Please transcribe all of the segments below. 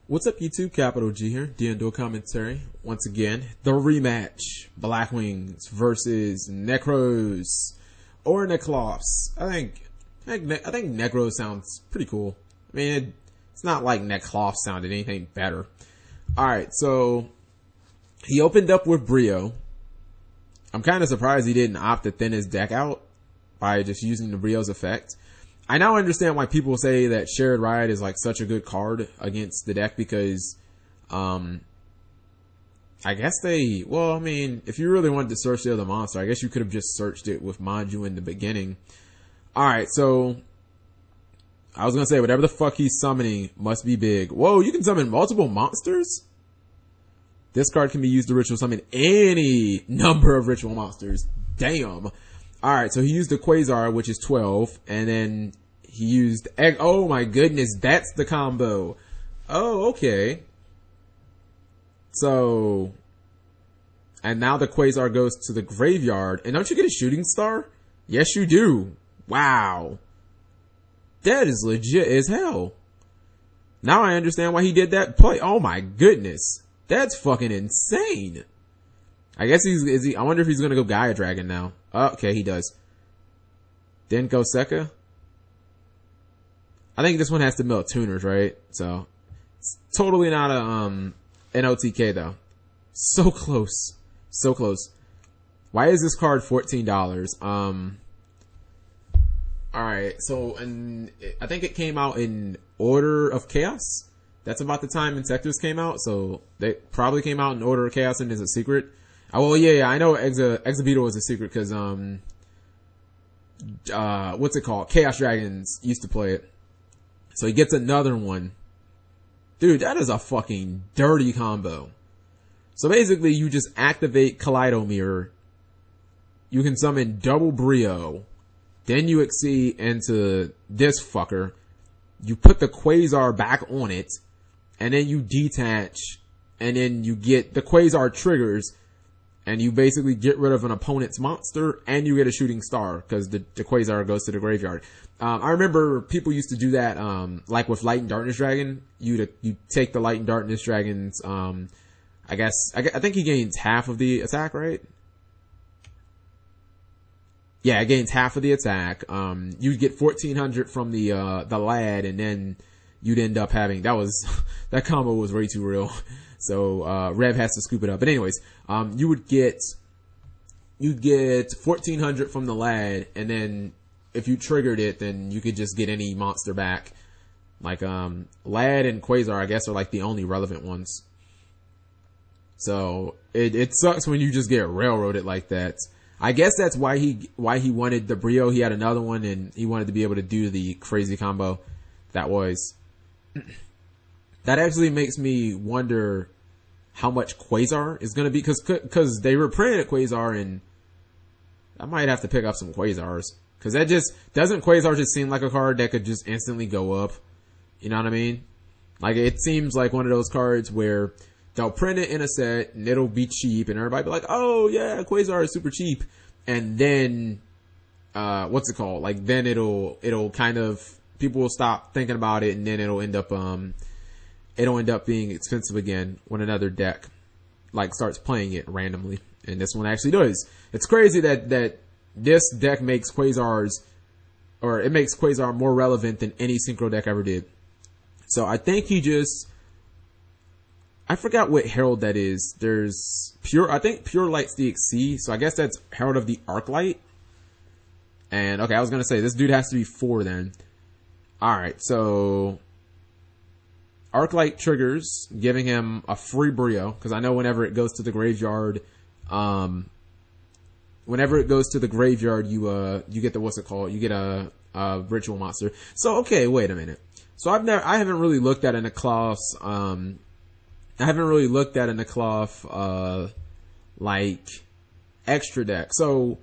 What's up, YouTube? Capital G here, doing dual commentary. Once again, the rematch. Blackwings versus Nekroz. Or Nekroz. I think Nekroz sounds pretty cool. I mean, it's not like Nekroz sounded anything better. Alright, so he opened up with Brio. I'm kind of surprised he didn't opt to thin his deck out by just using the Brio's effect. I now understand why people say that Shared Ride is like such a good card against the deck because, I guess well, I mean, if you really wanted to search the other monster, I guess you could have just searched it with Manju in the beginning. Alright, so, I was gonna say, whatever the fuck he's summoning must be big. Whoa, you can summon multiple monsters? This card can be used to ritual summon any number of ritual monsters. Damn. Alright, so he used the Quasar, which is 12, and then he used Egg. Oh my goodness, that's the combo. Oh, okay. So, and now the Quasar goes to the graveyard, and don't you get a shooting star? Yes, you do. Wow. That is legit as hell. Now I understand why he did that play. Oh my goodness. That's fucking insane. I guess I wonder if he's gonna go Gaia Dragon now. Oh, okay, he does. Then go Sekka. I think this one has to mill tuners, right? So, it's totally not a, an OTK though. So close. So close. Why is this card $14? Alright, so, and I think it came out in Order of Chaos. That's about the time Insectors came out, so they probably came out in Order of Chaos and is a secret. Oh, well, yeah, I know Exhibitor was a secret because, what's it called? Chaos Dragons used to play it. So he gets another one. Dude, that is a fucking dirty combo. So basically, you just activate Kaleido Mirror. You can summon double Brio. Then you exceed into this fucker. You put the Quasar back on it. And then you detach. And then you get the Quasar triggers. And you basically get rid of an opponent's monster, and you get a shooting star, because the Quasar goes to the graveyard. I remember people used to do that, like with Light and Darkness Dragon. You take the Light and Darkness Dragon's, I think he gains half of the attack, right? Yeah, it gains half of the attack. You'd get 1400 from the lad, and then you'd end up having, that combo was way too real. So, Rev has to scoop it up. But anyways, you'd get 1400 from the lad, and then if you triggered it, then you could just get any monster back. Like, lad and Quasar, I guess, are like the only relevant ones. So, it sucks when you just get railroaded like that. I guess that's why he wanted the Brio. He had another one, and he wanted to be able to do the crazy combo. That actually makes me wonder how much Quasar is going to be, because they reprinted Quasar, and I might have to pick up some Quasars, because doesn't Quasar just seem like a card that could just instantly go up? You know what I mean? Like, it seems like one of those cards where they'll print it in a set, and it'll be cheap, and everybody be like, oh yeah, Quasar is super cheap, and then, what's it called? Like, then it'll kind of, people will stop thinking about it, and then it'll end up being expensive again when another deck like starts playing it randomly, and this one actually does. It's crazy that this deck makes Quasar more relevant than any synchro deck ever did. So I think I forgot what Herald that is. There's I think Pure Light's the XC, so I guess that's Herald of the Arclight. And okay, I was gonna say this dude has to be 4 then. Alright, so Arclight triggers, giving him a free Brio, because I know whenever it goes to the graveyard, you get the, what's it called? You get a ritual monster. So, okay, wait a minute. So I haven't really looked at a Nekroz, like, extra deck. So,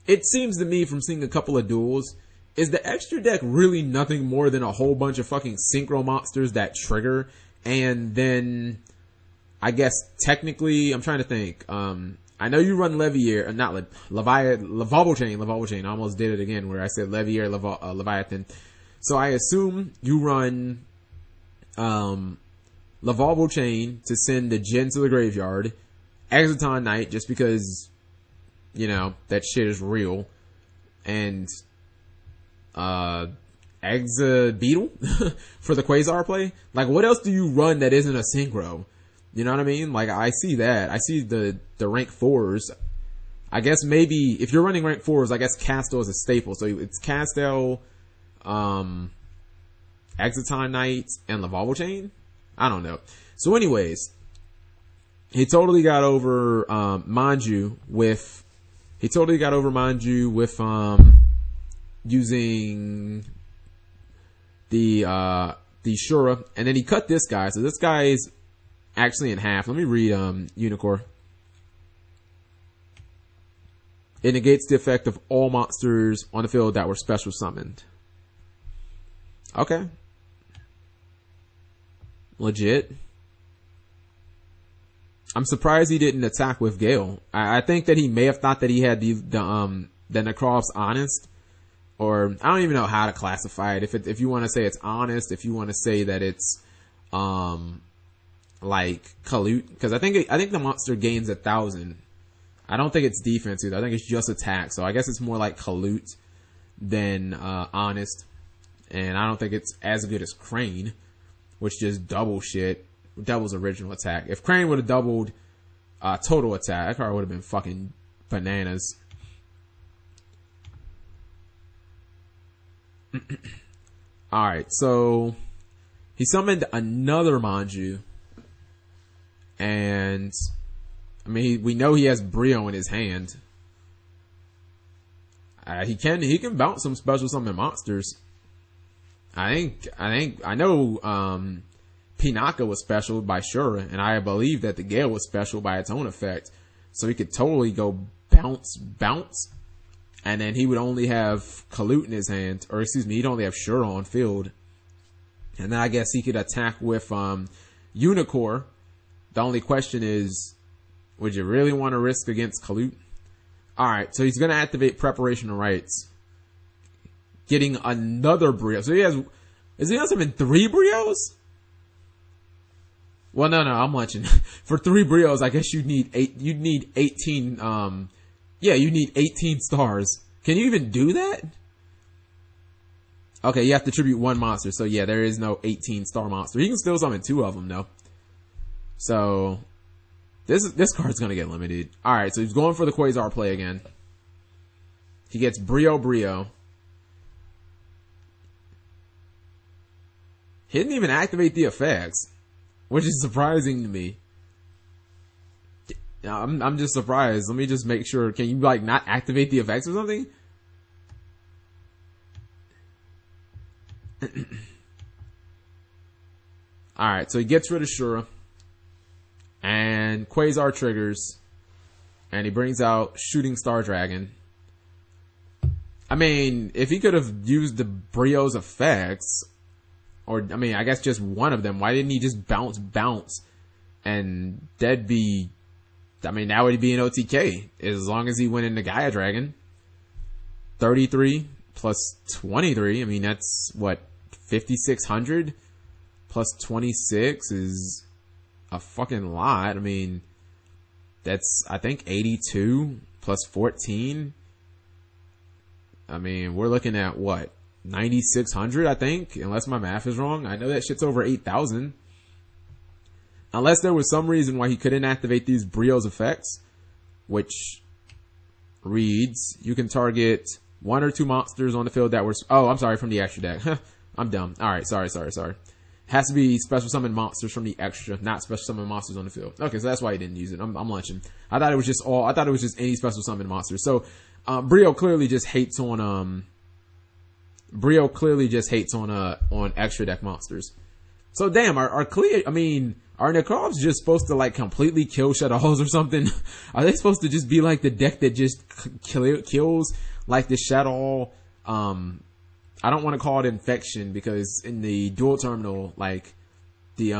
it seems to me from seeing a couple of duels, is the extra deck really nothing more than a whole bunch of fucking synchro monsters that trigger? And then, I guess technically, I'm trying to think, I know you run Levier, not Leviathan, I almost did it again where I said Levier, Leviathan. So I assume you run, Lavalval Chain to send the Jin to the graveyard, Exciton Knight just because, you know, that shit is real, and Exa Beetle for the Quasar play. Like, what else do you run that isn't a synchro? You know what I mean? Like, I see that. I see the rank 4s. I guess maybe if you're running rank 4s, I guess Castel is a staple. So it's Castel, Exciton Knight, and Lavalval Chain. I don't know. So anyways, he totally got over Manju with using the Shura, and then he cut this guy. So this guy is actually in half. Let me read Unicorn. It negates the effect of all monsters on the field that were special summoned. Okay. Legit. I'm surprised he didn't attack with Gale. I think that he may have thought that he had the Nekroz Honest, or I don't even know how to classify it. If you want to say it's honest, if you want to say that it's like Kalut, because I think the monster gains 1,000. I don't think it's defense either. I think it's just attack. So I guess it's more like Kalut than honest, and I don't think it's as good as Crane, which just doubles original attack. If Crane would have doubled total attack, that card would have been fucking bananas. Alright, so he summoned another Manju, and I mean, we know he has Brio in his hand. He can bounce some special summon monsters. I know Pinaka was special by Shura, and I believe that the Gale was special by its own effect. So he could totally go bounce, and then he would only have Kalut in his hand, or excuse me, he'd only have Shura on field. And then I guess he could attack with Unicorn. The only question is, would you really want to risk against Kalut? Alright, so he's going to activate Preparation of Rites, getting another Brio. So is he also in 3 Brios? Well, no, I'm watching. For 3 Brios, I guess you'd need 18, you need 18 stars. Can you even do that? Okay, you have to tribute 1 monster, so yeah, there is no 18 star monster. You can still summon 2 of them, though. So, this card's gonna get limited. Alright, so he's going for the Quasar play again. He gets Brio. He didn't even activate the effects, which is surprising to me. I'm just surprised. Let me just make sure. Can you like not activate the effects or something? Alright, so he gets rid of Shura. And Quasar triggers. And he brings out Shooting Star Dragon. I mean, if he could have used the Brio's effects, or, I mean, I guess just one of them, why didn't he just bounce? And that'd be, I mean, that would be an OTK, as long as he went into Gaia Dragon. 33 plus 23, I mean, that's, what, 5,600? Plus 26 is a fucking lot. I mean, that's, I think, 82 plus 14. I mean, we're looking at, what, 9,600, I think, unless my math is wrong. I know that shit's over 8,000. Unless there was some reason why he couldn't activate these Brio's effects, which reads, you can target 1 or 2 monsters on the field that were, oh, I'm sorry, from the extra deck. I'm dumb. Alright, sorry. Has to be special summon monsters from the extra, not special summon monsters on the field. Okay, so that's why he didn't use it. I'm lunching. I thought it was just any special summon monsters. So, Brio clearly just hates on extra deck monsters. So damn, are Nekroz just supposed to like completely kill Shadows or something? Are they supposed to just be like the deck that just kills like the Shadow? I don't want to call it infection, because in the dual terminal, like the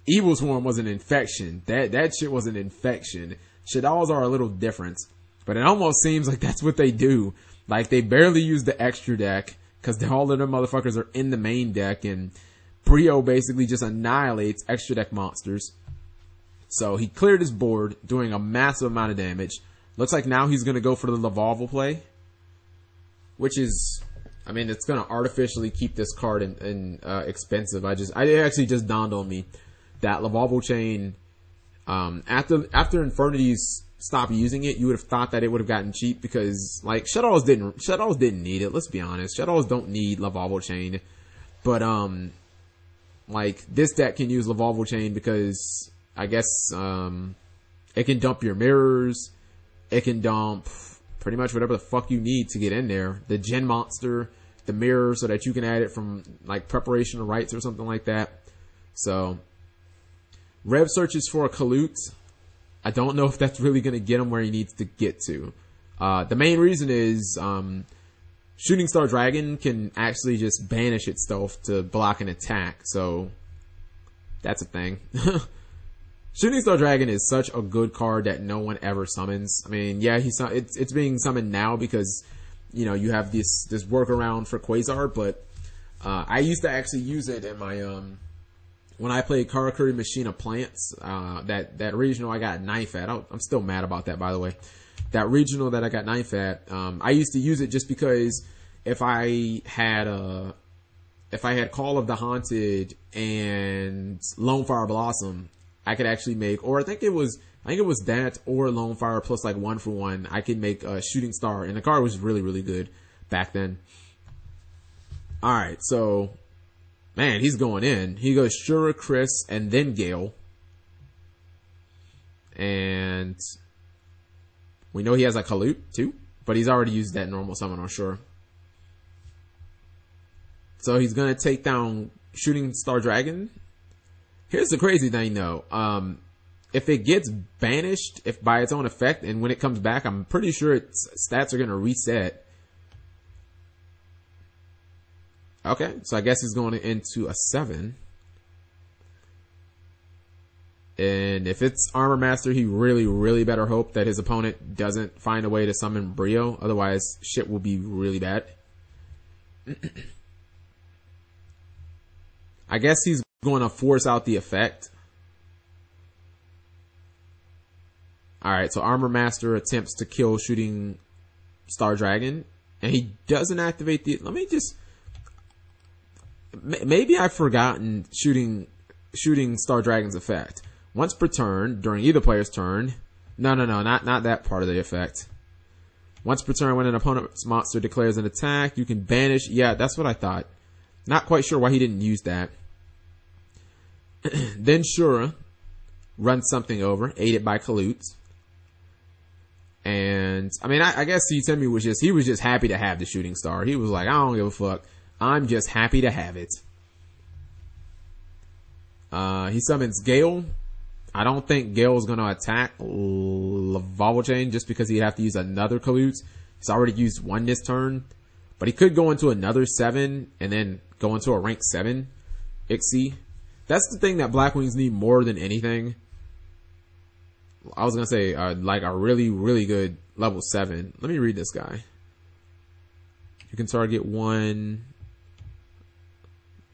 Evil Swarm was an infection. That shit was an infection. Shadows are a little different, but it almost seems like that's what they do. Like, they barely use the extra deck because all of them motherfuckers are in the main deck, and Brio basically just annihilates extra deck monsters. So he cleared his board, doing a massive amount of damage. Looks like now he's going to go for the Lavalval play, which is, I mean, it's going to artificially keep this card in expensive. It actually just dawned on me that Lavalval Chain, after Infernities stopped using it, you would have thought that it would have gotten cheap because, like, Shadows didn't need it. Let's be honest. Shadows don't need Lavalval Chain. But, like, this deck can use Lavalval Chain because, I guess, it can dump your mirrors. It can dump pretty much whatever the fuck you need to get in there. The Gen Monster, the mirror, so that you can add it from, like, Preparation of Rites or something like that. So, Rev searches for a Kalut. I don't know if that's really going to get him where he needs to get to. The main reason is, Shooting Star Dragon can actually just banish itself to block an attack. So, that's a thing. Shooting Star Dragon is such a good card that no one ever summons. I mean, yeah, it's being summoned now because, you know, you have this workaround for Quasar, but I used to actually use it in my when I played Karakuri Machine of Plants. That regional I got 9th at. I'm still mad about that, by the way. That regional that I got 9th at, I used to use it just because if I had Call of the Haunted and Lone Fire Blossom, I could actually make, or I think it was that or Lone Fire plus like 1-for-1. I could make a Shooting Star, and the card was really, really good back then. Alright, so, man, he's going in. He goes Shura, Chris, and then Gale. And we know he has a Kalut too, but he's already used that normal summon on Shura. So he's gonna take down Shooting Star Dragon. Here's the crazy thing though. If it gets banished, if by its own effect, and when it comes back, I'm pretty sure its stats are gonna reset. Okay, so I guess he's going into a 7. And if it's Armor Master, he really, really better hope that his opponent doesn't find a way to summon Brio. Otherwise, shit will be really bad. I guess he's going to force out the effect. Alright, so Armor Master attempts to kill Shooting Star Dragon. And he doesn't activate the... Let me just... Maybe I've forgotten Shooting Star Dragon's effect. Once per turn, during either player's turn... No, not that part of the effect. Once per turn, when an opponent's monster declares an attack, you can banish... Yeah, that's what I thought. Not quite sure why he didn't use that. Then Shura runs something over, aided by Kalut. And, I mean, I guess Temi was just happy to have the Shooting Star. He was like, I don't give a fuck. I'm just happy to have it. He summons Gale. I don't think Gale's gonna attack Lavalval Chain just because he'd have to use another Kalut. He's already used one this turn. But he could go into another 7 and then go into a rank 7 Ixie. That's the thing that Blackwings need more than anything. I was gonna say, like a really, really good level 7. Let me read this guy. You can target one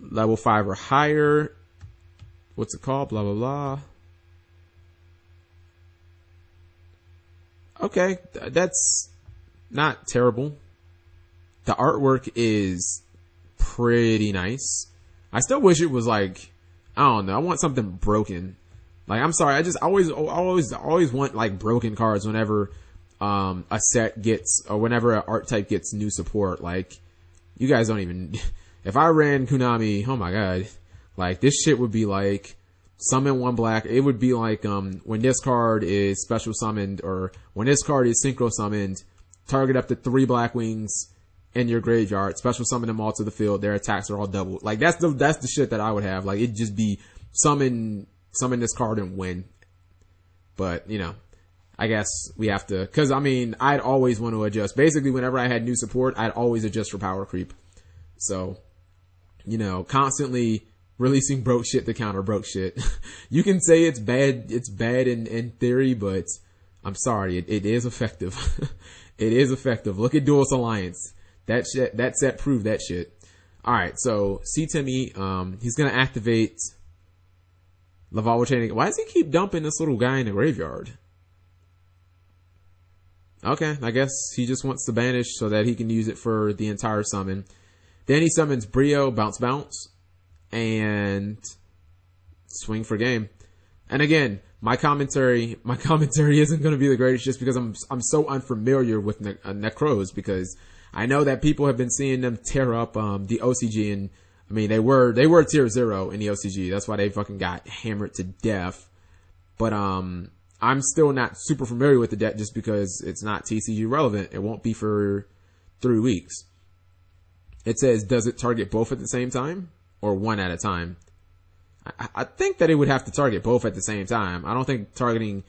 level 5 or higher. What's it called? Blah, blah, blah. Okay, that's not terrible. The artwork is pretty nice. I still wish it was like, I don't know, I want something broken. Like, I'm sorry, I always want like broken cards whenever a set gets, or whenever an art type gets new support. Like, you guys don't even, if I ran Konami, oh my god, like this shit would be like summon one black. It would be like when this card is special summoned, or when this card is synchro summoned, target up to 3 Blackwings in your graveyard, special summon them all to the field, their attacks are all doubled. Like that's the shit that I would have. Like it'd just be summon this card and win. But, you know, I guess we have to, cause I mean, I'd always want to adjust. Basically, whenever I had new support, I'd always adjust for power creep. So, you know, constantly releasing broke shit to counter broke shit. You can say it's bad in theory, but I'm sorry, it is effective. It is effective. Look at Duels Alliance. That set proved that shit. Alright, so C-Timmy, he's gonna activate Laval Chain. Why does he keep dumping this little guy in the graveyard? Okay, I guess he just wants to banish so that he can use it for the entire summon. Then he summons Brio, bounce, and swing for game. And again, my commentary isn't going to be the greatest just because I'm so unfamiliar with Nekroz, because I know that people have been seeing them tear up the OCG, and I mean they were tier 0 in the OCG. That's why they fucking got hammered to death. But I'm still not super familiar with the deck just because it's not TCG relevant. It won't be for 3 weeks. It says, does it target both at the same time or one at a time? I think that it would have to target both at the same time. I don't think targeting,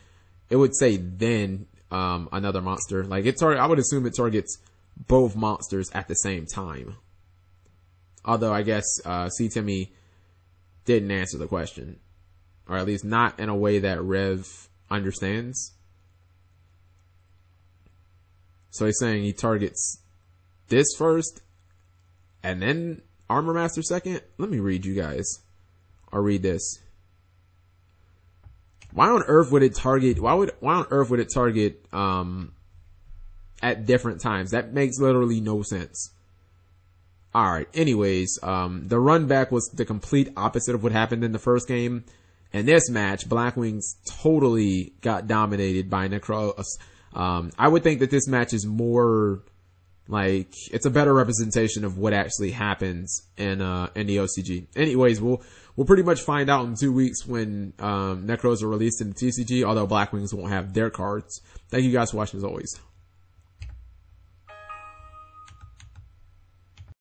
it would say then another monster. Like I would assume it targets both monsters at the same time. Although I guess C-Timmy didn't answer the question, or at least not in a way that Rev understands. So he's saying he targets this first and then Armor Master second. Let me read you guys. I'll read this. Why on earth would it target at different times? That makes literally no sense. Alright, anyways, the run back was the complete opposite of what happened in the first game. In this match, Blackwings totally got dominated by Nekroz. I would think that this match is more like, it's a better representation of what actually happens in the OCG. Anyways, we'll pretty much find out in 2 weeks when Nekroz are released in the TCG, although Blackwings won't have their cards. Thank you guys for watching as always.